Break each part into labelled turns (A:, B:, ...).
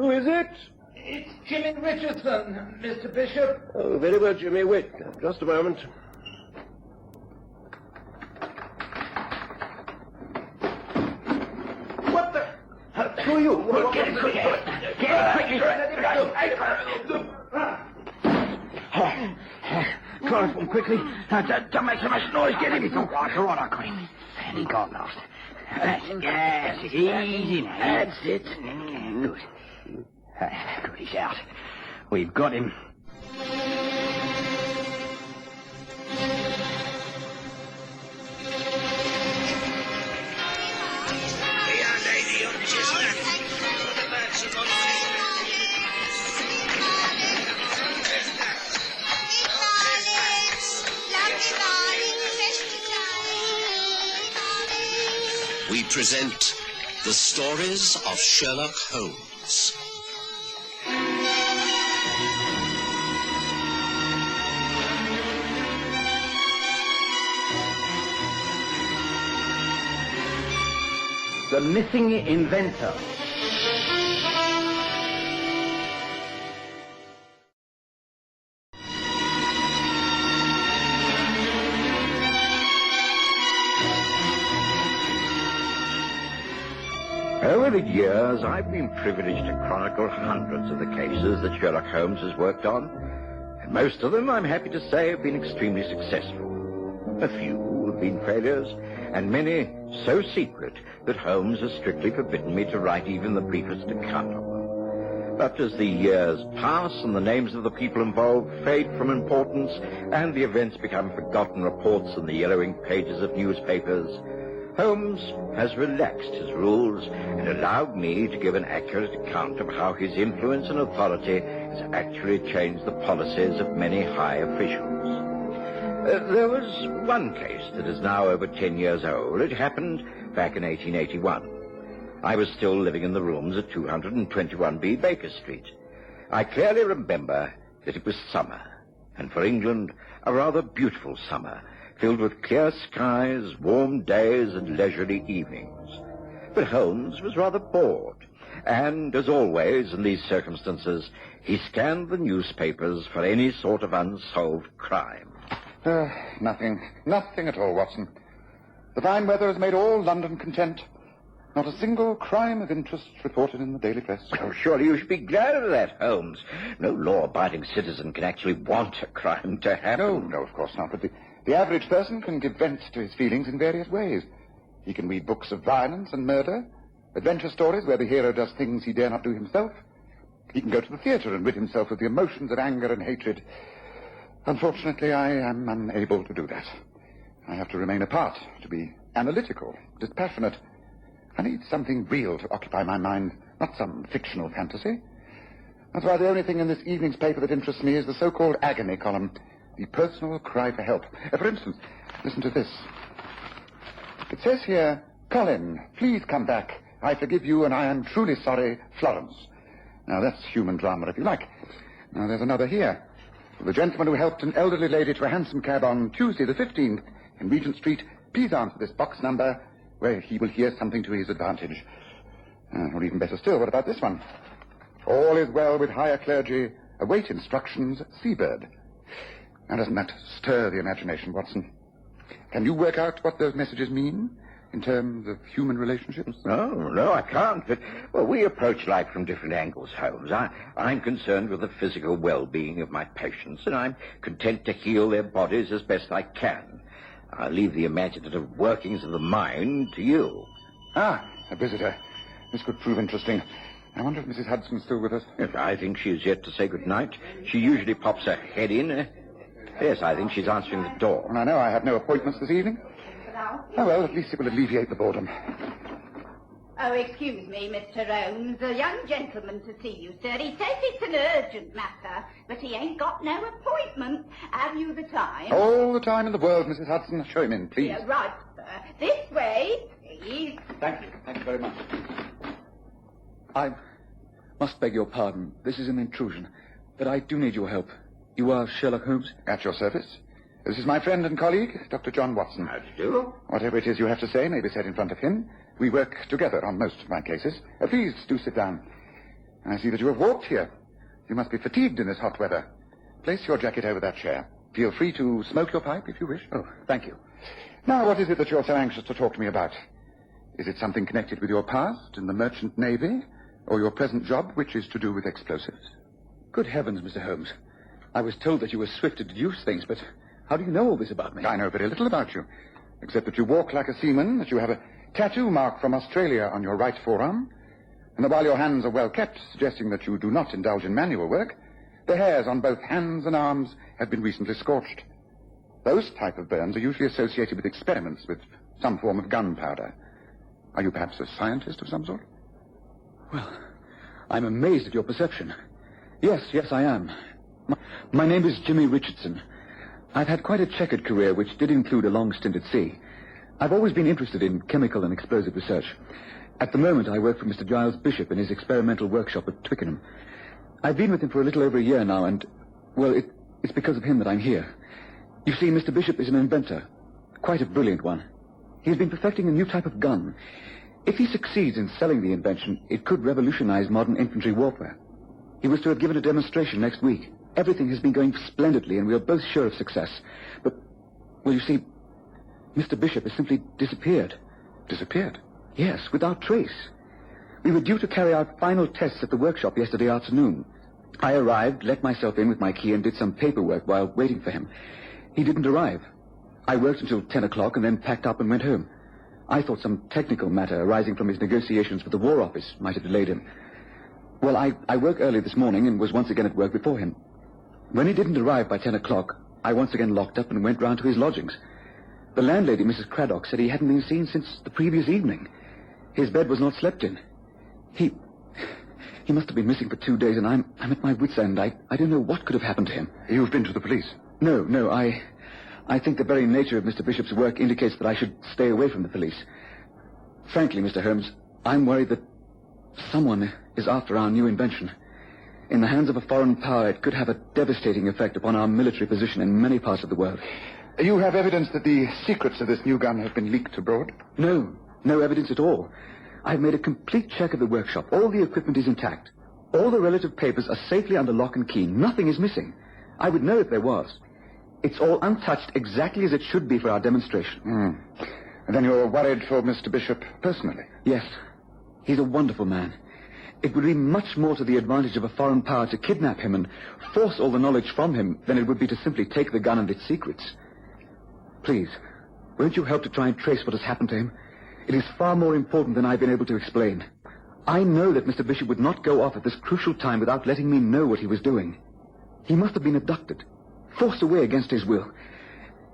A: Who is it?
B: It's Jimmy Richardson, Mr. Bishop.
A: Oh, very well, Jimmy. Wait just a moment. What the... Who are you?
B: Get him quickly. Chloroform quickly. Don't make so much noise. Get him. It's all right, I got him. And he got lost. Yes, easy now. That's it. Good. Good, he's out. We've got him.
C: We present the stories of Sherlock Holmes.
B: The Missing Inventor.
D: Over the years, I've been privileged to chronicle hundreds of the cases that Sherlock Holmes has worked on, and most of them, I'm happy to say, have been extremely successful. A few have been failures, and many so secret that Holmes has strictly forbidden me to write even the briefest account of them. But as the years pass and the names of the people involved fade from importance and the events become forgotten reports in the yellowing pages of newspapers, Holmes has relaxed his rules and allowed me to give an accurate account of how his influence and authority has actually changed the policies of many high officials. There was one case that is now over 10 years old. It happened back in 1881. I was still living in the rooms at 221B Baker Street. I clearly remember that it was summer, and for England, a rather beautiful summer, filled with clear skies, warm days, and leisurely evenings. But Holmes was rather bored, and, as always in these circumstances, he scanned the newspapers for any sort of unsolved crime.
E: Nothing at all, Watson. The fine weather has made all London content. Not a single crime of interest reported in the daily press.
D: Oh, surely you should be glad of that, Holmes. No law-abiding citizen can actually want a crime to happen.
E: No, of course not. But the average person can give vent to his feelings in various ways. He can read books of violence and murder, adventure stories where the hero does things he dare not do himself. He can go to the theatre and rid himself of the emotions of anger and hatred. Unfortunately, I am unable to do that. I have to remain apart, to be analytical, dispassionate. I need something real to occupy my mind, not some fictional fantasy. That's why the only thing in this evening's paper that interests me is the so-called agony column, the personal cry for help. For instance, listen to this. It says here, "Colin, please come back. I forgive you and I am truly sorry, Florence." Now, that's human drama, if you like. Now, there's another here. The gentleman who helped an elderly lady to a hansom cab on Tuesday the 15th in Regent Street, please answer this box number where he will hear something to his advantage. Or even better still, what about this one? All is well with higher clergy. Await instructions, Seabird. Now, doesn't that stir the imagination, Watson? Can you work out what those messages mean in terms of human relationships?
D: No, I can't. But, well, we approach life from different angles, Holmes. I'm concerned with the physical well-being of my patients, and I'm content to heal their bodies as best I can. I'll leave the imaginative workings of the mind to you.
E: Ah, a visitor. This could prove interesting. I wonder if Mrs. Hudson's still with us.
D: Yes, I think she is yet to say good night. She usually pops her head in. Yes, I think she's answering the door.
E: Well, I know I have no appointments this evening. Oh, well, at least it will alleviate the boredom.
F: Oh, excuse me, Mr. Holmes. A young gentleman to see you, sir. He says it's an urgent matter, but he ain't got no appointment. Have you the time?
E: All the time in the world, Mrs. Hudson. Show him in, please.
F: Yeah, right, sir. This way, please.
E: Thank you. Thank you very much.
G: I must beg your pardon. This is an intrusion, but I do need your help. You are Sherlock Holmes?
E: At your service. This is my friend and colleague, Dr. John Watson.
D: How do you do?
E: Whatever it is you have to say may be said in front of him. We work together on most of my cases. Please do sit down. I see that you have walked here. You must be fatigued in this hot weather. Place your jacket over that chair. Feel free to smoke your pipe if you wish.
G: Oh, thank you.
E: Now, what is it that you're so anxious to talk to me about? Is it something connected with your past in the merchant navy, or your present job, which is to do with explosives?
G: Good heavens, Mr. Holmes. I was told that you were swift to deduce things, but how do you know all this about me?
E: I know very little about you, except that you walk like a seaman, that you have a tattoo mark from Australia on your right forearm, and that while your hands are well kept, suggesting that you do not indulge in manual work, the hairs on both hands and arms have been recently scorched. Those type of burns are usually associated with experiments with some form of gunpowder. Are you perhaps a scientist of some sort?
G: Well, I'm amazed at your perception. Yes, I am. My name is Jimmy Richardson. I've had quite a checkered career, which did include a long stint at sea. I've always been interested in chemical and explosive research. At the moment, I work for Mr. Giles Bishop in his experimental workshop at Twickenham. I've been with him for a little over a year now, and, well, it's because of him that I'm here. You see, Mr. Bishop is an inventor, quite a brilliant one. He's been perfecting a new type of gun. If he succeeds in selling the invention, it could revolutionize modern infantry warfare. He was to have given a demonstration next week. Everything has been going splendidly, and we are both sure of success. But, well, you see, Mr. Bishop has simply disappeared.
E: Disappeared?
G: Yes, without trace. We were due to carry out final tests at the workshop yesterday afternoon. I arrived, let myself in with my key, and did some paperwork while waiting for him. He didn't arrive. I worked until 10 o'clock and then packed up and went home. I thought some technical matter arising from his negotiations with the War Office might have delayed him. Well, I woke early this morning and was once again at work before him. When he didn't arrive by 10 o'clock, I once again locked up and went round to his lodgings. The landlady, Mrs. Craddock, said he hadn't been seen since the previous evening. His bed was not slept in. He must have been missing for 2 days, and I'm at my wit's end. I don't know what could have happened to him.
E: You've been to the police?
G: No, I think the very nature of Mr. Bishop's work indicates that I should stay away from the police. Frankly, Mr. Holmes, I'm worried that someone is after our new invention. In the hands of a foreign power, it could have a devastating effect upon our military position in many parts of the world.
E: You have evidence that the secrets of this new gun have been leaked abroad?
G: No evidence at all. I've made a complete check of the workshop. All the equipment is intact. All the relative papers are safely under lock and key. Nothing is missing. I would know if there was. It's all untouched exactly as it should be for our demonstration.
E: And then you're worried for Mr. Bishop personally?
G: Yes. He's a wonderful man. It would be much more to the advantage of a foreign power to kidnap him and force all the knowledge from him than it would be to simply take the gun and its secrets. Please, won't you help to try and trace what has happened to him? It is far more important than I've been able to explain. I know that Mr. Bishop would not go off at this crucial time without letting me know what he was doing. He must have been abducted, forced away against his will.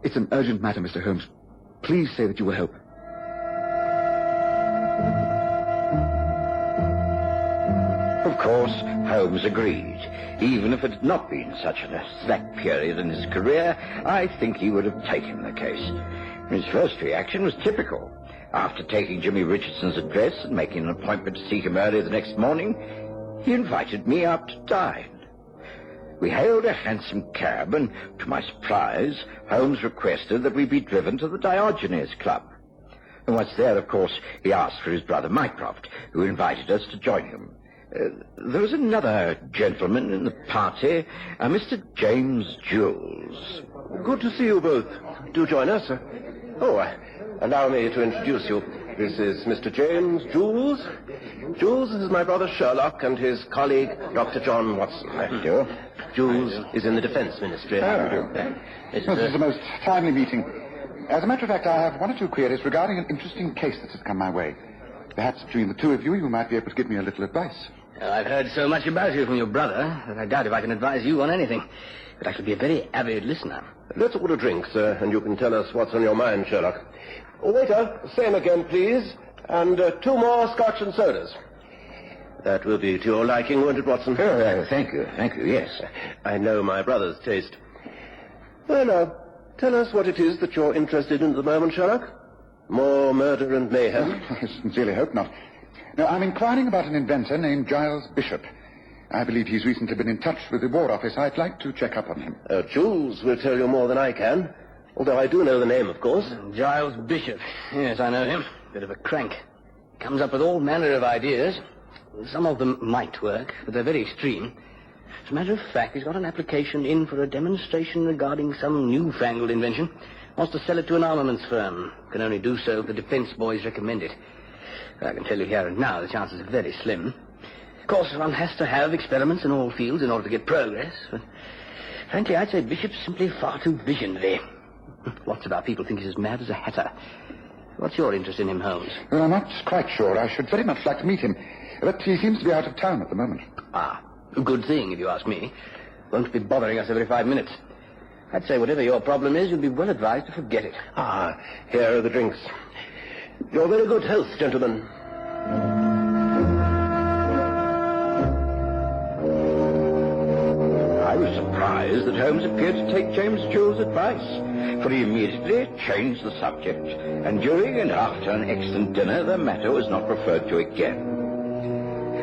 G: It's an urgent matter, Mr. Holmes. Please say that you will help.
D: Of course, Holmes agreed. Even if it had not been such a slack period in his career, I think he would have taken the case. His first reaction was typical. After taking Jimmy Richardson's address and making an appointment to see him early the next morning, he invited me out to dine. We hailed a hansom cab, and to my surprise, Holmes requested that we be driven to the Diogenes Club. And once there, of course, he asked for his brother Mycroft, who invited us to join him. There was another gentleman in the party, Mr. James Jules.
A: Good to see you both. Do join us. Allow me to introduce you. This is Mr. James Jules. Jules is my brother Sherlock and his colleague, Dr. John Watson.
D: How do you do?
A: Jules is in the Defense Ministry.
E: This is a most timely meeting. As a matter of fact, I have one or two queries regarding an interesting case that has come my way. Perhaps between the two of you, you might be able to give me a little advice.
B: I've heard so much about you from your brother that I doubt if I can advise you on anything. But I shall be a very avid listener.
A: Let's order a drink, sir, and you can tell us what's on your mind, Sherlock. Waiter, same again, please. And 2 more scotch and sodas. That will be to your liking, won't it, Watson?
D: Oh, thank you, yes.
A: I know my brother's taste. Well, now, tell us what it is that you're interested in at the moment, Sherlock. More murder and mayhem?
E: I sincerely hope not. No, I'm inquiring about an inventor named Giles Bishop. I believe he's recently been in touch with the War Office. I'd like to check up on him.
A: Jules will tell you more than I can. Although I do know the name, of course.
B: Giles Bishop. Yes, I know him. Bit of a crank. Comes up with all manner of ideas. Some of them might work, but they're very extreme. As a matter of fact, he's got an application in for a demonstration regarding some newfangled invention. Wants to sell it to an armaments firm. Can only do so if the defense boys recommend it. I can tell you here and now the chances are very slim. Of course, one has to have experiments in all fields in order to get progress. But frankly, I'd say Bishop's simply far too visionary. Lots of our people think he's as mad as a hatter. What's your interest in him, Holmes?
E: Well, I'm not quite sure. I should very much like to meet him. But he seems to be out of town at the moment.
B: Ah, a good thing, if you ask me. Won't be bothering us every 5 minutes. I'd say whatever your problem is, you'd be well advised to forget it.
A: Ah, here are the drinks. Your very good health, gentlemen.
D: I was surprised that Holmes appeared to take James Jewell's advice, for he immediately changed the subject, and during and after an excellent dinner, the matter was not referred to again.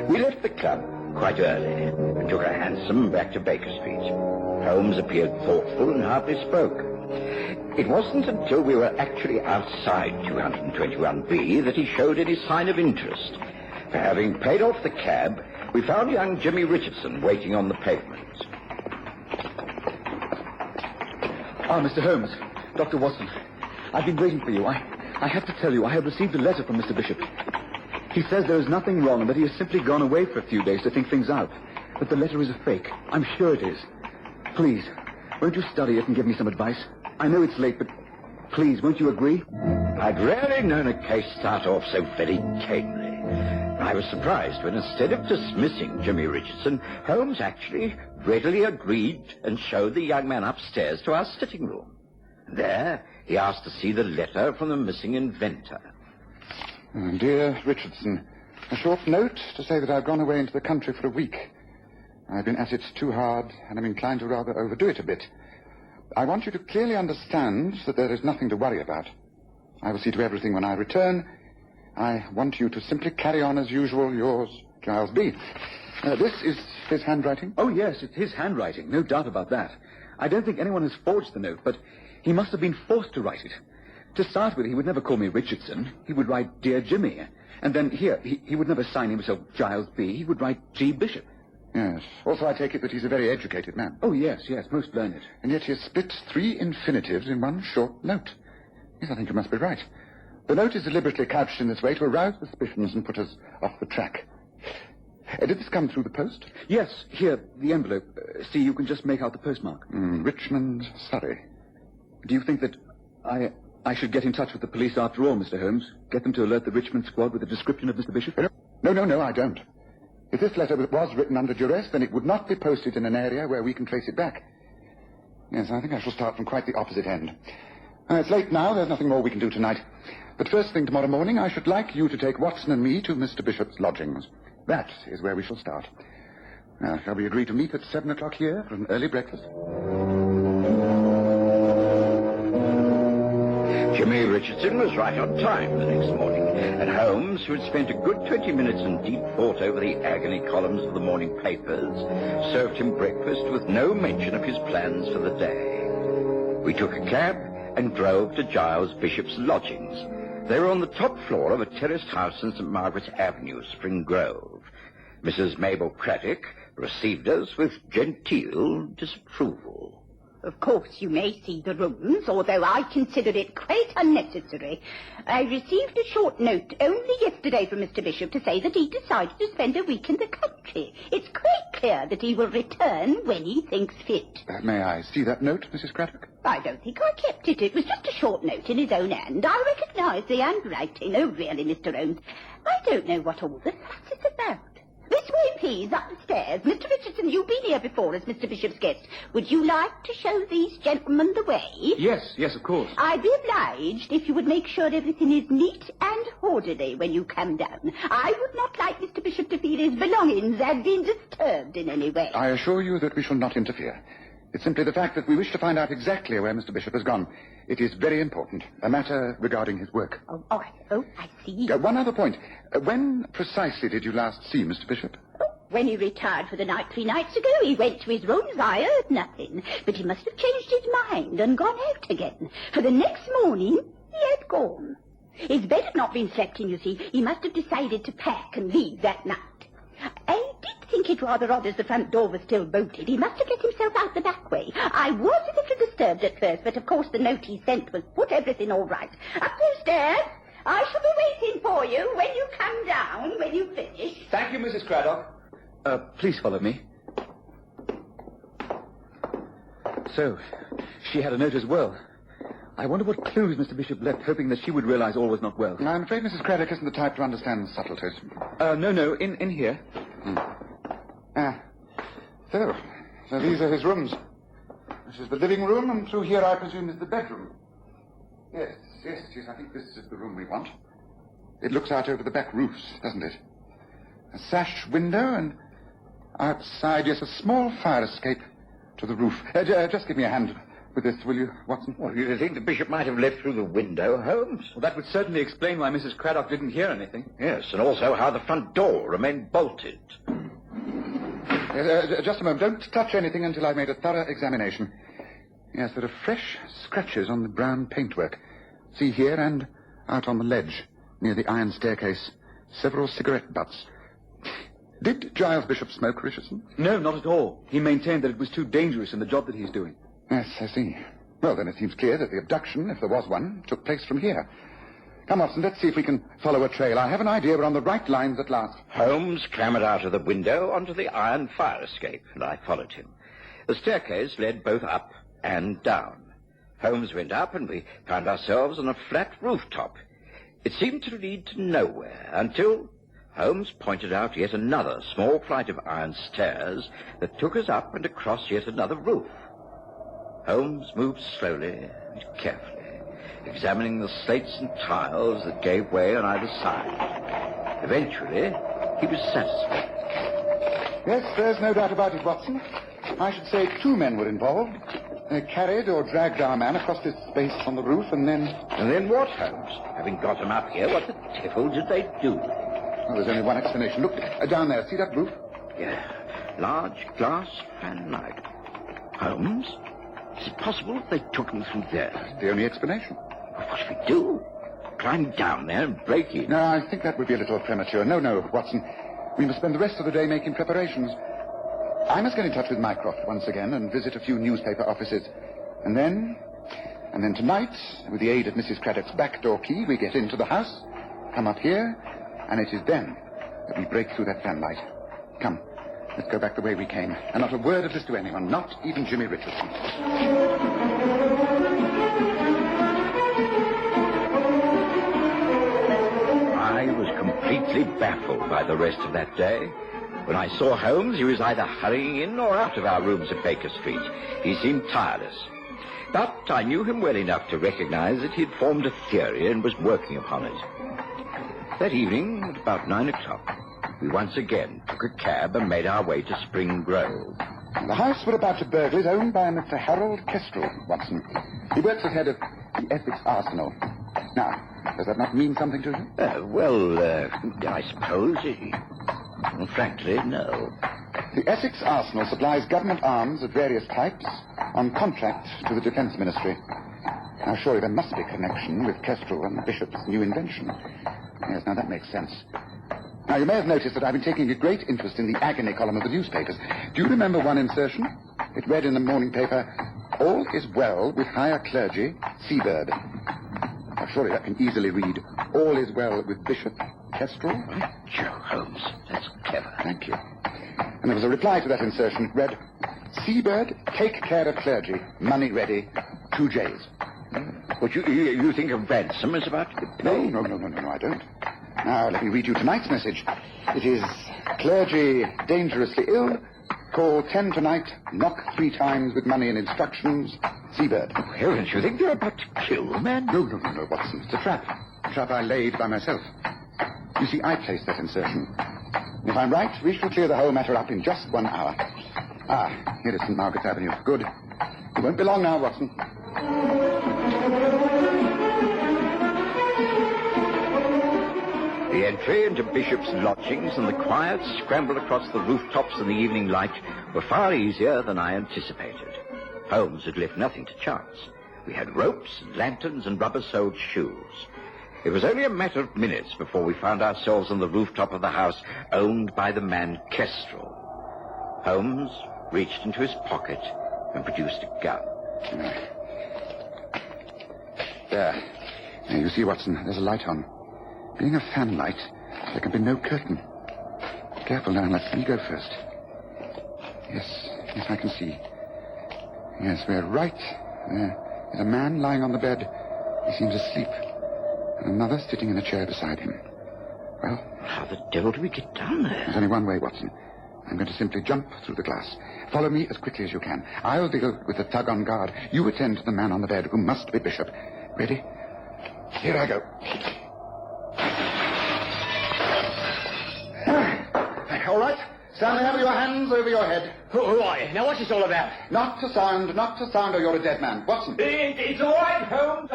D: We left the club quite early and took a hansom back to Baker Street. Holmes appeared thoughtful and hardly spoke. It wasn't until we were actually outside 221B that he showed any sign of interest. For having paid off the cab, we found young Jimmy Richardson waiting on the pavement.
G: Ah, Mr. Holmes. Dr. Watson. I've been waiting for you. I have to tell you, I have received a letter from Mr. Bishop. He says there is nothing wrong and that he has simply gone away for a few days to think things out. But the letter is a fake. I'm sure it is. Please, won't you study it and give me some advice? I know it's late, but please, won't you agree?
D: I'd rarely known a case start off so very tamely. I was surprised when instead of dismissing Jimmy Richardson, Holmes actually readily agreed and showed the young man upstairs to our sitting room. There, he asked to see the letter from the missing inventor.
E: Oh, dear Richardson, a short note to say that I've gone away into the country for a week. I've been at it too hard, and I'm inclined to rather overdo it a bit. I want you to clearly understand that there is nothing to worry about. I will see to everything when I return. I want you to simply carry on as usual. Yours, Giles B. This is his handwriting?
G: Oh, yes, it's his handwriting. No doubt about that. I don't think anyone has forged the note, but he must have been forced to write it. To start with, he would never call me Richardson. He would write Dear Jimmy. And then here, he would never sign himself Giles B. He would write G. Bishop.
E: Yes. Also, I take it that he's a very educated man.
G: Oh, yes, most learned.
E: And yet he has split 3 infinitives in one short note. Yes, I think you must be right. The note is deliberately couched in this way to arouse suspicions and put us off the track. Did this come through the post?
G: Yes, here, the envelope. See, you can just make out the postmark.
E: Richmond, Surrey.
G: Do you think that I should get in touch with the police after all, Mr. Holmes? Get them to alert the Richmond squad with a description of Mr. Bishop?
E: No, I don't. If this letter was written under duress, then it would not be posted in an area where we can trace it back. Yes, I think I shall start from quite the opposite end. It's late now. There's nothing more we can do tonight. But first thing tomorrow morning, I should like you to take Watson and me to Mr. Bishop's lodgings. That is where we shall start. Now, shall we agree to meet at 7 o'clock here for an early breakfast?
D: Jimmy Richardson was right on time the next morning, and Holmes, who had spent a good 20 minutes in deep thought over the agony columns of the morning papers, served him breakfast with no mention of his plans for the day. We took a cab and drove to Giles Bishop's lodgings. They were on the top floor of a terraced house in St. Margaret's Avenue, Spring Grove. Mrs. Mabel Craddock received us with genteel disapproval.
F: Of course, you may see the rooms, although I consider it quite unnecessary. I received a short note only yesterday from Mr. Bishop to say that he decided to spend a week in the country. It's quite clear that he will return when he thinks fit.
E: May I see that note, Mrs. Craddock?
F: I don't think I kept it. It was just a short note in his own hand. I recognise the handwriting. Oh, really, Mr. Holmes, I don't know what all the fuss is about. This way, please, up the stairs. Mr. Richardson, you've been here before as Mr. Bishop's guest. Would you like to show these gentlemen the way?
G: Yes, of course.
F: I'd be obliged if you would make sure everything is neat and orderly when you come down. I would not like Mr. Bishop to feel his belongings had been disturbed in any way.
E: I assure you that we shall not interfere. It's simply the fact that we wish to find out exactly where Mr. Bishop has gone. It is very important, a matter regarding his work.
F: Oh, I see.
E: One other point. When precisely did you last see Mr. Bishop?
F: When he retired for the night 3 nights ago, he went to his rooms. I heard nothing. But he must have changed his mind and gone out again. For the next morning, he had gone. His bed had not been slept in, you see. He must have decided to pack and leave that night. think it rather odd as the front door was still bolted. He must have let himself out the back way. I was a little disturbed at first, but of course the note he sent was put everything all right. Up those stairs. I shall be waiting for you when you come down, when you finish.
G: Thank you, Mrs. Craddock. Please follow me. So, she had a note as well. I wonder what clues Mr. Bishop left, hoping that she would realize all was not well.
E: I'm afraid Mrs. Craddock isn't the type to understand subtleties.
G: No, in here.
E: So these are his rooms. This is the living room, and through here, I presume, is the bedroom. Yes, I think this is the room we want. It looks out over the back roofs, doesn't it? A sash window, and outside, yes, a small fire escape to the roof. Just give me a hand with this, will you, Watson?
D: Well, you think the bishop might have left through the window, Holmes?
G: Well, that would certainly explain why Mrs. Craddock didn't hear anything.
D: Yes, and also how the front door remained bolted.
E: Just a moment. Don't touch anything until I've made a thorough examination. Yes, there are fresh scratches on the brown paintwork. See here and out on the ledge, near the iron staircase. Several cigarette butts. Did Giles Bishop smoke, Richardson?
G: No, not at all. He maintained that it was too dangerous in the job that he's doing.
E: Yes, I see. Well, then it seems clear that the abduction, if there was one, took place from here. Come, Watson, let's see if we can follow a trail. I have an idea we're on the right lines at last.
D: Holmes clambered out of the window onto the iron fire escape, and I followed him. The staircase led both up and down. Holmes went up, and we found ourselves on a flat rooftop. It seemed to lead to nowhere until Holmes pointed out yet another small flight of iron stairs that took us up and across yet another roof. Holmes moved slowly and carefully, examining the slates and tiles that gave way on either side. Eventually, he was satisfied.
E: Yes, there's no doubt about it, Watson. I should say 2 men were involved. They carried or dragged our man across this space on the roof, and then...
D: And then what, Holmes? Having got him up here, what the devil did they do?
E: Well, there's only one explanation. Look, down there. See that roof?
D: Yeah, large glass fanlight. Holmes? Is it possible that they took him through there?
E: That's the only explanation.
D: Well, what should we do? Climb down there and break in?
E: No, I think that would be a little premature. No, Watson. We must spend the rest of the day making preparations. I must get in touch with Mycroft once again and visit a few newspaper offices. And then tonight, with the aid of Mrs. Craddock's back door key, we get into the house, come up here, and it is then that we break through that fanlight. Come. Let's go back the way we came. And not a word of this to anyone, not even Jimmy Richardson.
D: I was completely baffled by the rest of that day. When I saw Holmes, he was either hurrying in or out of our rooms at Baker Street. He seemed tireless. But I knew him well enough to recognize that he'd formed a theory and was working upon it. That evening, at about 9 o'clock, we once again took a cab and made our way to Spring Grove.
E: The house we're about to burgle is owned by a Mr. Harold Kestrel, Watson. He works as head of the Essex Arsenal. Now, does that not mean something to you?
D: I suppose frankly, no.
E: The Essex Arsenal supplies government arms of various types on contract to the Defence Ministry. Now, surely there must be a connection with Kestrel and the Bishop's new invention. Yes, now that makes sense. Now, you may have noticed that I've been taking a great interest in the agony column of the newspapers. Do you remember one insertion? It read in the morning paper, "All is well with higher clergy, Seabird." Now, surely that can easily read, "All is well with Bishop Kestrel."
D: Joe Holmes, that's clever.
E: Thank you. And there was a reply to that insertion. It read, "Seabird, take care of clergy, money ready, 2 J's.
D: But you think a ransom is about to be paid?
E: No, I don't. Now, let me read you tonight's message. It is, "Clergy dangerously ill. Call 10 tonight. Knock 3 times with money and instructions. Seabird."
D: Well, don't you think they're about to kill the man?
E: No, Watson. It's a trap. A trap I laid by myself. You see, I placed that insertion. And if I'm right, we shall clear the whole matter up in just 1 hour. Here is St. Margaret's Avenue. Good. It won't be long now, Watson.
D: The entry into Bishop's lodgings and the quiet scramble across the rooftops in the evening light were far easier than I anticipated. Holmes had left nothing to chance. We had ropes and lanterns and rubber-soled shoes. It was only a matter of minutes before we found ourselves on the rooftop of the house owned by the man Kestrel. Holmes reached into his pocket and produced a gun.
E: There. Now, you see, Watson, there's a light on. Being a fan light, there can be no curtain. Careful now, let me go first. Yes, I can see. Yes, we're right. There's a man lying on the bed. He seems asleep. And another sitting in a chair beside him. Well?
D: How the devil do we get down there?
E: There's only one way, Watson. I'm going to simply jump through the glass. Follow me as quickly as you can. I'll deal with the thug on guard. You attend to the man on the bed, who must be Bishop. Ready? Here I go. All right. Stand there with your hands over your head.
B: Who are you? Now, what's this all about?
E: Not to sound, or you're a dead man. Watson.
B: It's all right, Holmes.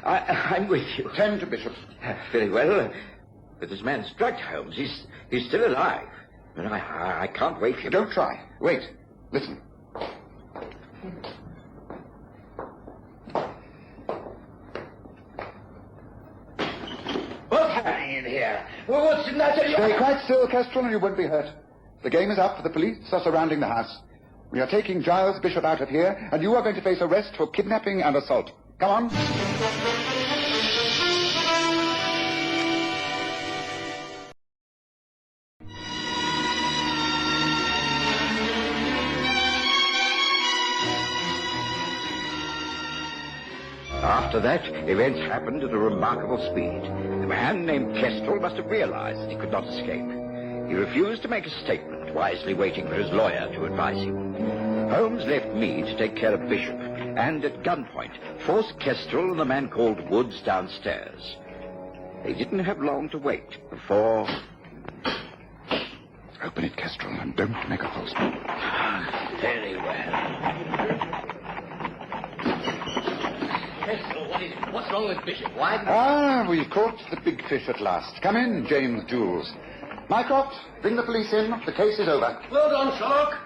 D: I'm with you.
E: Tend to Bishop.
D: Very well. But this man's drugged, Holmes. He's still alive. And I can't wake him.
E: Don't try. Wait. Listen.
B: What's happening in here? What's in that?
E: Stay quite still, Kestrel, and you won't be hurt. The game is up. The police are surrounding the house. We are taking Giles Bishop out of here, and you are going to face arrest for kidnapping and assault. Come on.
D: After that, events happened at a remarkable speed. The man named Kestrel must have realized that he could not escape. He refused to make a statement, wisely waiting for his lawyer to advise him. Holmes left me to take care of Bishop, and at gunpoint, forced Kestrel and the man called Woods downstairs. They didn't have long to wait before...
E: Open it, Kestrel, and don't make a false move.
B: Very well. Kestrel, what is it? What's wrong with Bishop? Why?
E: We've caught the big fish at last. Come in, James Jules. Mycroft, bring the police in. The case is over.
A: Well done, Sherlock.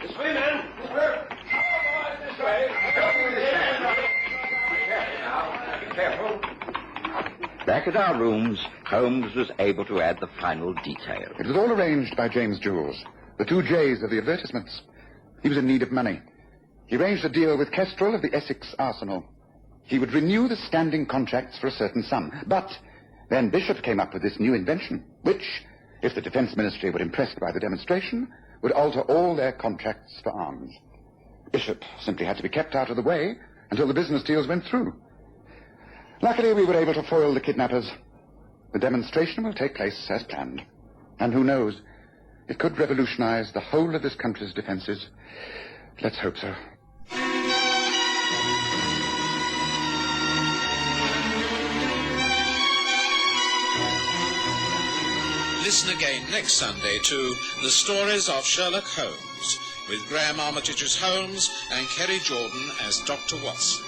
A: This way, man. This way. This way.
D: Careful. Back at our rooms, Holmes was able to add the final detail.
E: It was all arranged by James Jules, the two J's of the advertisements. He was in need of money. He arranged a deal with Kestrel of the Essex Arsenal. He would renew the standing contracts for a certain sum. But then Bishop came up with this new invention, which, if the Defense Ministry were impressed by the demonstration, would alter all their contracts for arms. Bishop simply had to be kept out of the way until the business deals went through. Luckily, we were able to foil the kidnappers. The demonstration will take place as planned. And who knows, it could revolutionize the whole of this country's defenses. Let's hope so.
C: Listen again next Sunday to The Stories of Sherlock Holmes, with Graham Armitage's Holmes and Kerry Jordan as Dr. Watson.